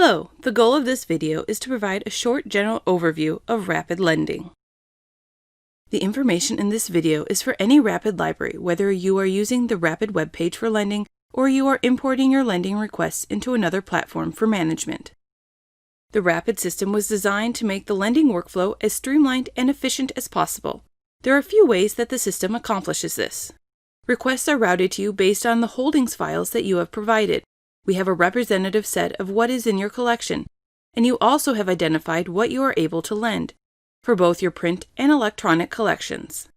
Hello, the goal of this video is to provide a short general overview of rapid lending. The information in this video is for any Rapid library, whether you are using the Rapid web page for lending or you are importing your lending requests into another platform for management. The Rapid system was designed to make the lending workflow as streamlined and efficient as possible. There are a few ways that the system accomplishes this. Requests are routed to you based on the holdings files that you have provided. We have a representative set of what is in your collection, and you also have identified what you are able to lend for both your print and electronic collections.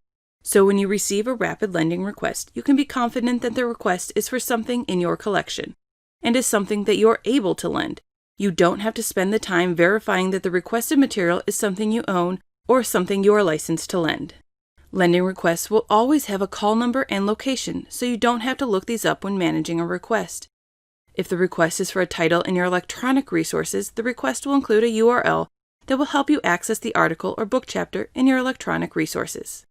So when you receive a Rapid lending request, you can be confident that the request is for something in your collection and is something that you are able to lend. You don't have to spend the time verifying that the requested material is something you own or something you are licensed to lend. Lending requests will always have a call number and location, so you don't have to look these up when managing a request. If the request is for a title in your electronic resources, the request will include a URL that will help you access the article or book chapter in your electronic resources.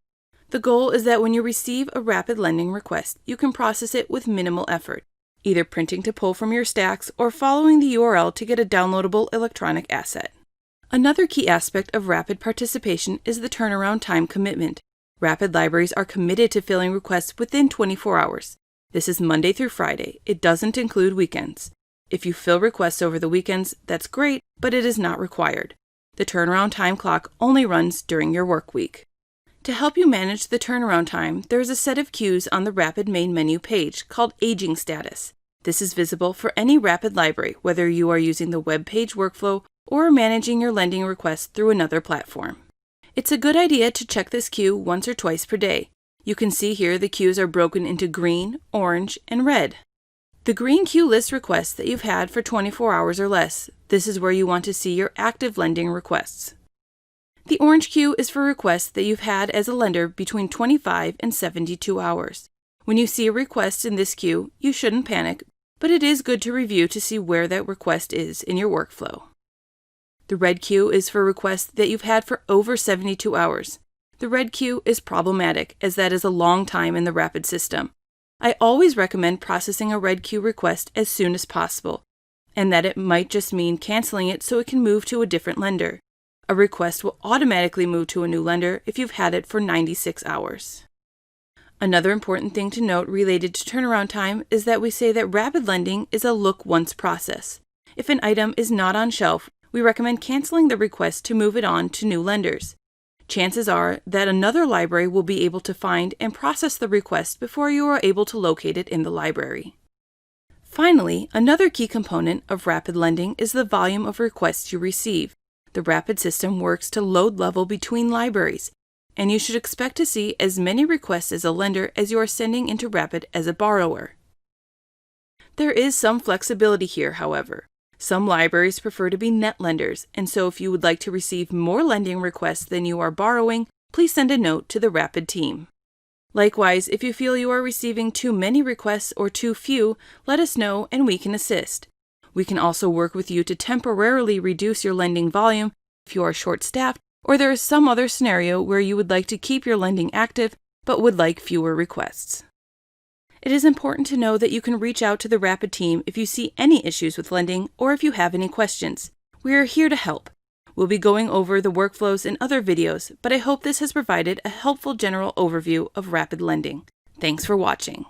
The goal is that when you receive a Rapid lending request, you can process it with minimal effort, either printing to pull from your stacks or following the URL to get a downloadable electronic asset. Another key aspect of Rapid participation is the turnaround time commitment. Rapid libraries are committed to filling requests within 24 hours. This is Monday through Friday. It doesn't include weekends. If you fill requests over the weekends, that's great, but it is not required. The turnaround time clock only runs during your work week. To help you manage the turnaround time, there is a set of queues on the Rapid main menu page called Aging Status. This is visible for any Rapid library, whether you are using the web page workflow or managing your lending requests through another platform. It's a good idea to check this queue once or twice per day. You can see here the queues are broken into green, orange, and red. The green queue lists requests that you've had for 24 hours or less. This is where you want to see your active lending requests. The orange queue is for requests that you've had as a lender between 25 and 72 hours. When you see a request in this queue, you shouldn't panic, but it is good to review to see where that request is in your workflow. The red queue is for requests that you've had for over 72 hours. The red queue is problematic, as that is a long time in the Rapid system. I always recommend processing a red queue request as soon as possible, and that it might just mean canceling it so it can move to a different lender. A request will automatically move to a new lender if you've had it for 96 hours. Another important thing to note related to turnaround time is that we say that Rapid lending is a look-once process. If an item is not on shelf, we recommend canceling the request to move it on to new lenders. Chances are that another library will be able to find and process the request before you are able to locate it in the library. Finally, another key component of Rapid lending is the volume of requests you receive. The Rapid system works to load level between libraries, and you should expect to see as many requests as a lender as you are sending into Rapid as a borrower. There is some flexibility here, however. Some libraries prefer to be net lenders, and so if you would like to receive more lending requests than you are borrowing, please send a note to the Rapid team. Likewise, if you feel you are receiving too many requests or too few, let us know and we can assist. We can also work with you to temporarily reduce your lending volume if you are short-staffed or there is some other scenario where you would like to keep your lending active but would like fewer requests. It is important to know that you can reach out to the Rapid team if you see any issues with lending or if you have any questions. We are here to help. We'll be going over the workflows in other videos, but I hope this has provided a helpful general overview of Rapid lending. Thanks for watching.